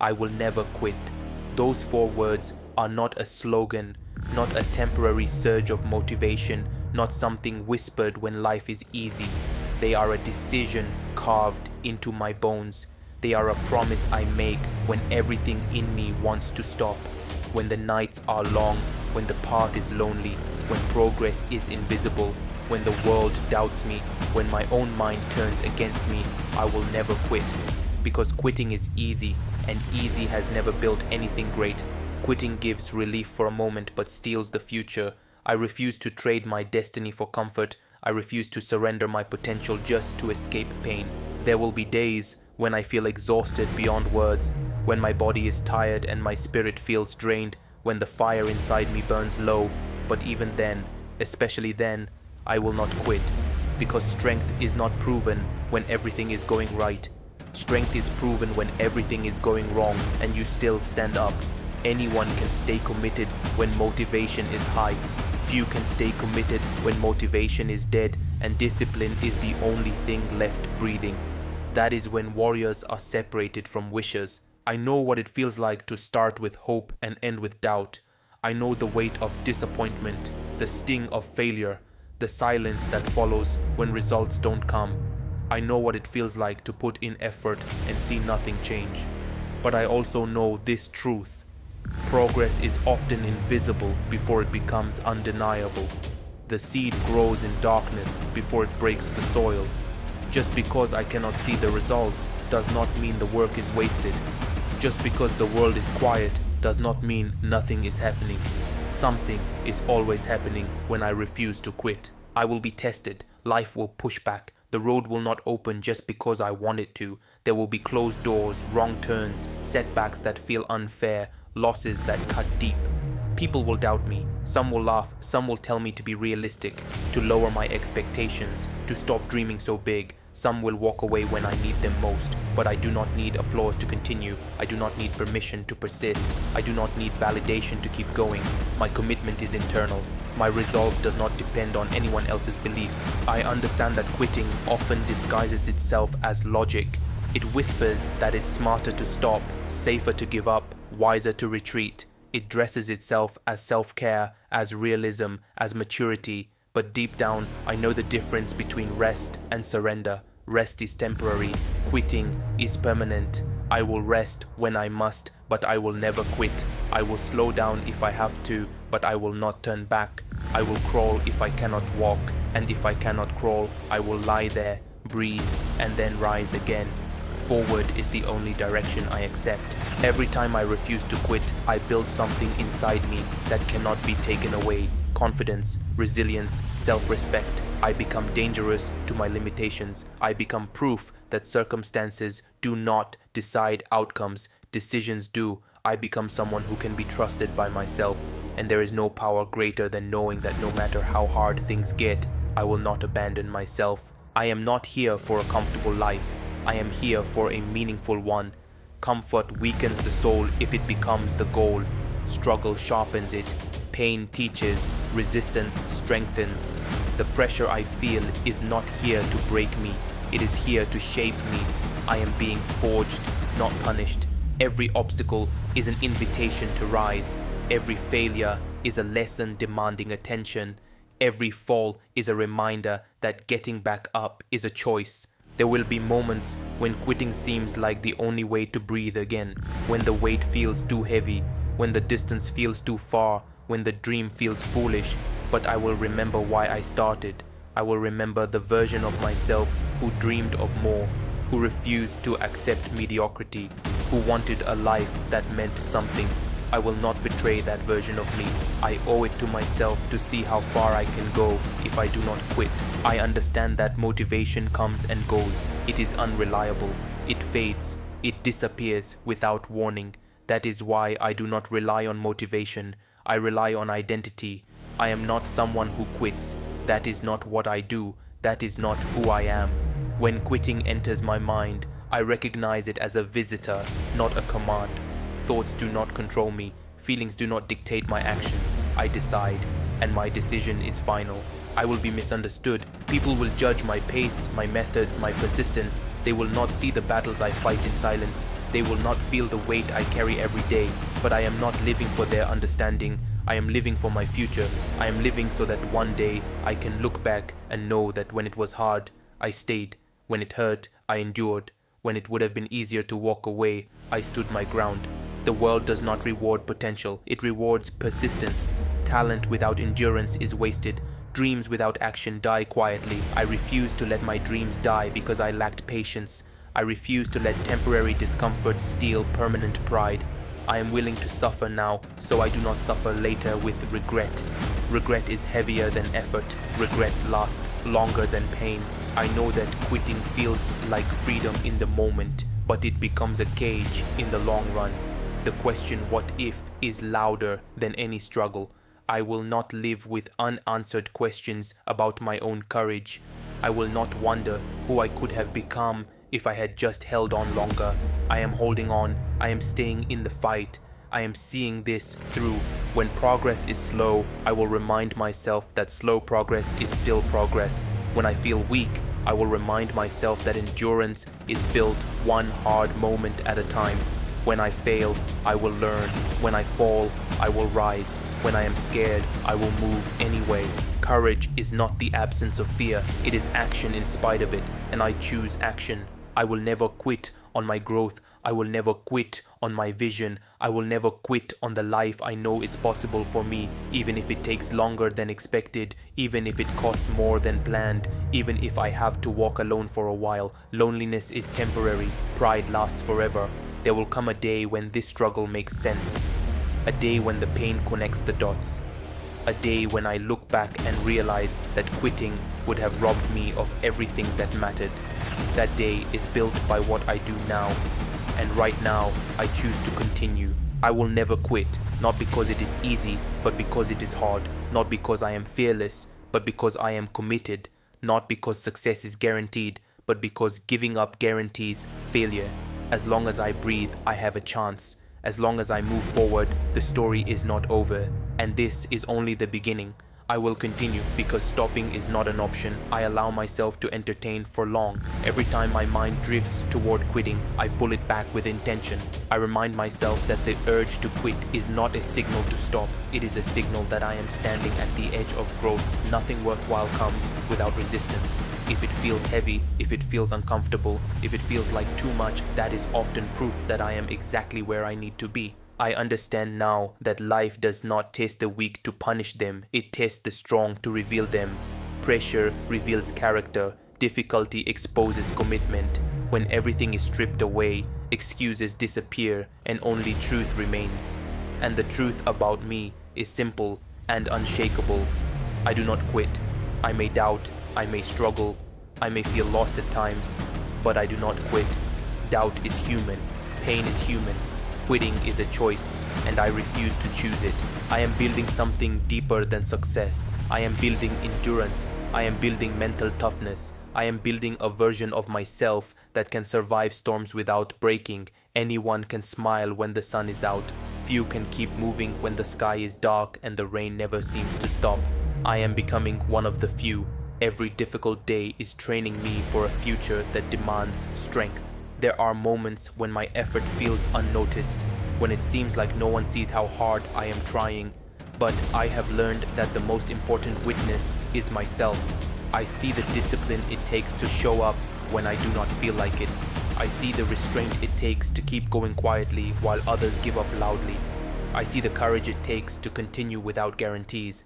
I will never quit. Those 4 words are not a slogan, not a temporary surge of motivation, not something whispered when life is easy. They are a decision carved into my bones. They are a promise I make when everything in me wants to stop. When the nights are long, when the path is lonely, when progress is invisible, when the world doubts me, when my own mind turns against me, I will never quit. Because quitting is easy, and easy has never built anything great. Quitting gives relief for a moment but steals the future. I refuse to trade my destiny for comfort. I refuse to surrender my potential just to escape pain. There will be days when I feel exhausted beyond words, when my body is tired and my spirit feels drained, when the fire inside me burns low. But even then, especially then, I will not quit. Because strength is not proven when everything is going right. Strength is proven when everything is going wrong and you still stand up. Anyone can stay committed when motivation is high. Few can stay committed when motivation is dead and discipline is the only thing left breathing. That is when warriors are separated from wishers. I know what it feels like to start with hope and end with doubt. I know the weight of disappointment, the sting of failure, the silence that follows when results don't come. I know what it feels like to put in effort and see nothing change. But I also know this truth. Progress is often invisible before it becomes undeniable. The seed grows in darkness before it breaks the soil. Just because I cannot see the results does not mean the work is wasted. Just because the world is quiet does not mean nothing is happening. Something is always happening when I refuse to quit. I will be tested. Life will push back. The road will not open just because I want it to. There will be closed doors, wrong turns, setbacks that feel unfair, losses that cut deep. People will doubt me. Some will laugh. Some will tell me to be realistic, to lower my expectations, to stop dreaming so big. Some will walk away when I need them most, but I do not need applause to continue. I do not need permission to persist. I do not need validation to keep going. My commitment is internal. My resolve does not depend on anyone else's belief. I understand that quitting often disguises itself as logic. It whispers that it's smarter to stop, safer to give up, wiser to retreat. It dresses itself as self-care, as realism, as maturity. But deep down, I know the difference between rest and surrender. Rest is temporary. Quitting is permanent. I will rest when I must, but I will never quit. I will slow down if I have to, but I will not turn back. I will crawl if I cannot walk, and if I cannot crawl, I will lie there, breathe, and then rise again. Forward is the only direction I accept. Every time I refuse to quit, I build something inside me that cannot be taken away. Confidence, resilience, self-respect. I become dangerous to my limitations. I become proof that circumstances do not decide outcomes. Decisions do. I become someone who can be trusted by myself. And there is no power greater than knowing that no matter how hard things get, I will not abandon myself. I am not here for a comfortable life. I am here for a meaningful one. Comfort weakens the soul if it becomes the goal. Struggle sharpens it. Pain teaches. Resistance strengthens. The pressure I feel is not here to break me. It is here to shape me. I am being forged, not punished. Every obstacle is an invitation to rise. Every failure is a lesson demanding attention. Every fall is a reminder that getting back up is a choice. There will be moments when quitting seems like the only way to breathe again, when the weight feels too heavy, when the distance feels too far, when the dream feels foolish. But I will remember why I started. I will remember the version of myself who dreamed of more, who refused to accept mediocrity, who wanted a life that meant something. I will not betray that version of me. I owe it to myself to see how far I can go if I do not quit. I understand that motivation comes and goes. It is unreliable. It fades. It disappears without warning. That is why I do not rely on motivation. I rely on identity. I am not someone who quits. That is not what I do. That is not who I am. When quitting enters my mind, I recognize it as a visitor, not a command. Thoughts do not control me. Feelings do not dictate my actions. I decide, and my decision is final. I will be misunderstood. People will judge my pace, my methods, my persistence. They will not see the battles I fight in silence. They will not feel the weight I carry every day, but I am not living for their understanding. I am living for my future. I am living so that one day I can look back and know that when it was hard, I stayed. When it hurt, I endured. When it would have been easier to walk away, I stood my ground. The world does not reward potential, it rewards persistence. Talent without endurance is wasted. Dreams without action die quietly. I refuse to let my dreams die because I lacked patience. I refuse to let temporary discomfort steal permanent pride. I am willing to suffer now, so I do not suffer later with regret. Regret is heavier than effort. Regret lasts longer than pain. I know that quitting feels like freedom in the moment, but it becomes a cage in the long run. The question "what if" is louder than any struggle. I will not live with unanswered questions about my own courage. I will not wonder who I could have become if I had just held on longer. I am holding on. I am staying in the fight. I am seeing this through. When progress is slow, I will remind myself that slow progress is still progress. When I feel weak, I will remind myself that endurance is built one hard moment at a time. When I fail, I will learn. When I fall, I will rise. When I am scared, I will move anyway. Courage is not the absence of fear, it is action in spite of it, and I choose action. I will never quit on my growth. I will never quit on my vision. I will never quit on the life I know is possible for me, even if it takes longer than expected, even if it costs more than planned, even if I have to walk alone for a while. Loneliness is temporary, pride lasts forever. There will come a day when this struggle makes sense. A day when the pain connects the dots. A day when I look back and realize that quitting would have robbed me of everything that mattered. That day is built by what I do now. And right now, I choose to continue. I will never quit, not because it is easy, but because it is hard. Not because I am fearless, but because I am committed. Not because success is guaranteed, but because giving up guarantees failure. As long as I breathe, I have a chance. As long as I move forward, the story is not over. And this is only the beginning. I will continue because stopping is not an option I allow myself to entertain for long. Every time my mind drifts toward quitting, I pull it back with intention. I remind myself that the urge to quit is not a signal to stop. It is a signal that I am standing at the edge of growth. Nothing worthwhile comes without resistance. If it feels heavy, if it feels uncomfortable, if it feels like too much, that is often proof that I am exactly where I need to be. I understand now that life does not test the weak to punish them, it tests the strong to reveal them. Pressure reveals character, difficulty exposes commitment. When everything is stripped away, excuses disappear and only truth remains. And the truth about me is simple and unshakable. I do not quit. I may doubt, I may struggle, I may feel lost at times, but I do not quit. Doubt is human, pain is human. Quitting is a choice, and I refuse to choose it. I am building something deeper than success. I am building endurance. I am building mental toughness. I am building a version of myself that can survive storms without breaking. Anyone can smile when the sun is out. Few can keep moving when the sky is dark and the rain never seems to stop. I am becoming one of the few. Every difficult day is training me for a future that demands strength. There are moments when my effort feels unnoticed, when it seems like no one sees how hard I am trying. But I have learned that the most important witness is myself. I see the discipline it takes to show up when I do not feel like it. I see the restraint it takes to keep going quietly while others give up loudly. I see the courage it takes to continue without guarantees.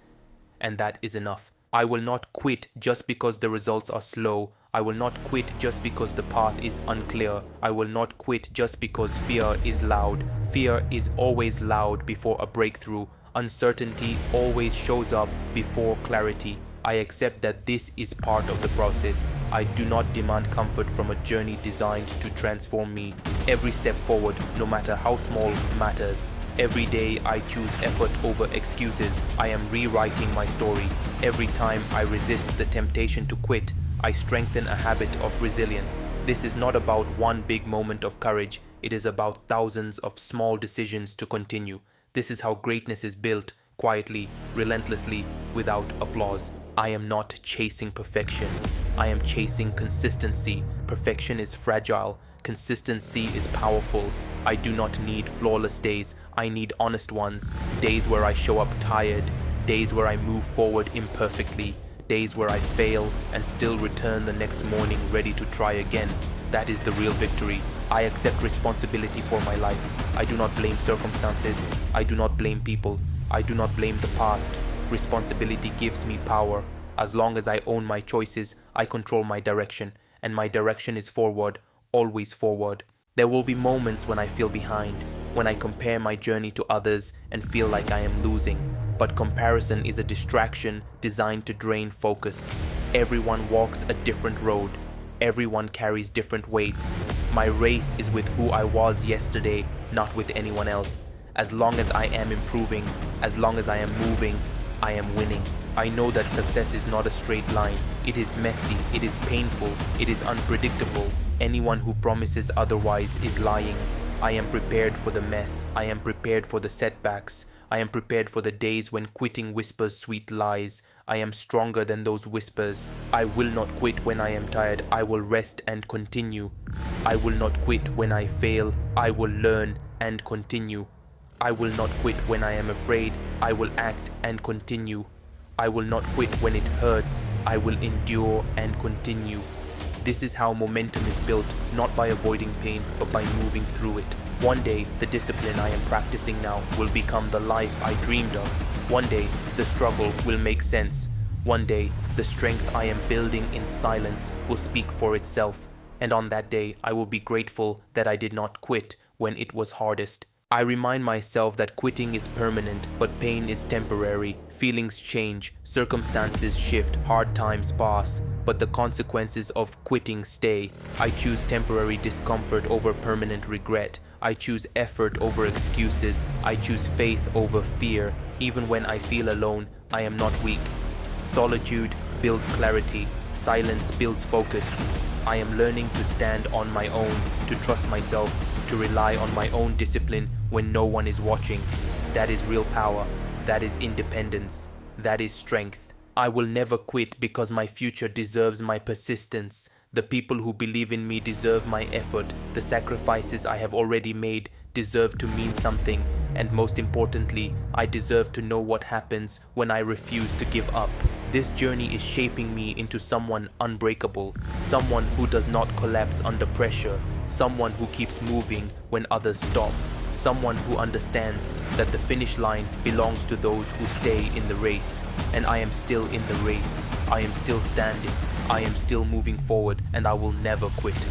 And that is enough. I will not quit just because the results are slow. I will not quit just because the path is unclear. I will not quit just because fear is loud. Fear is always loud before a breakthrough. Uncertainty always shows up before clarity. I accept that this is part of the process. I do not demand comfort from a journey designed to transform me. Every step forward, no matter how small, matters. Every day I choose effort over excuses. I am rewriting my story. Every time I resist the temptation to quit, I strengthen a habit of resilience. This is not about one big moment of courage. It is about thousands of small decisions to continue. This is how greatness is built, quietly, relentlessly, without applause. I am not chasing perfection. I am chasing consistency. Perfection is fragile. Consistency is powerful. I do not need flawless days. I need honest ones. Days where I show up tired. Days where I move forward imperfectly. Days where I fail and still return the next morning ready to try again. That is the real victory. I accept responsibility for my life. I do not blame circumstances. I do not blame people. I do not blame the past. Responsibility gives me power. As long as I own my choices, I control my direction. And my direction is forward, always forward. There will be moments when I feel behind, when I compare my journey to others and feel like I am losing. But comparison is a distraction designed to drain focus. Everyone walks a different road. Everyone carries different weights. My race is with who I was yesterday, not with anyone else. As long as I am improving, as long as I am moving, I am winning. I know that success is not a straight line. It is messy, it is painful, it is unpredictable. Anyone who promises otherwise is lying. I am prepared for the mess. I am prepared for the setbacks. I am prepared for the days when quitting whispers sweet lies. I am stronger than those whispers. I will not quit when I am tired. I will rest and continue. I will not quit when I fail. I will learn and continue. I will not quit when I am afraid. I will act and continue. I will not quit when it hurts. I will endure and continue. This is how momentum is built, not by avoiding pain, but by moving through it. One day, the discipline I am practicing now will become the life I dreamed of. One day, the struggle will make sense. One day, the strength I am building in silence will speak for itself. And on that day, I will be grateful that I did not quit when it was hardest. I remind myself that quitting is permanent, but pain is temporary. Feelings change, circumstances shift, hard times pass, but the consequences of quitting stay. I choose temporary discomfort over permanent regret. I choose effort over excuses. I choose faith over fear. Even when I feel alone, I am not weak. Solitude builds clarity. Silence builds focus. I am learning to stand on my own, to trust myself, to rely on my own discipline when no one is watching. That is real power. That is independence. That is strength. I will never quit because my future deserves my persistence. The people who believe in me deserve my effort. The sacrifices I have already made deserve to mean something. And most importantly, I deserve to know what happens when I refuse to give up. This journey is shaping me into someone unbreakable, someone who does not collapse under pressure, someone who keeps moving when others stop, someone who understands that the finish line belongs to those who stay in the race. And I am still in the race. I am still standing. I am still moving forward, and I will never quit.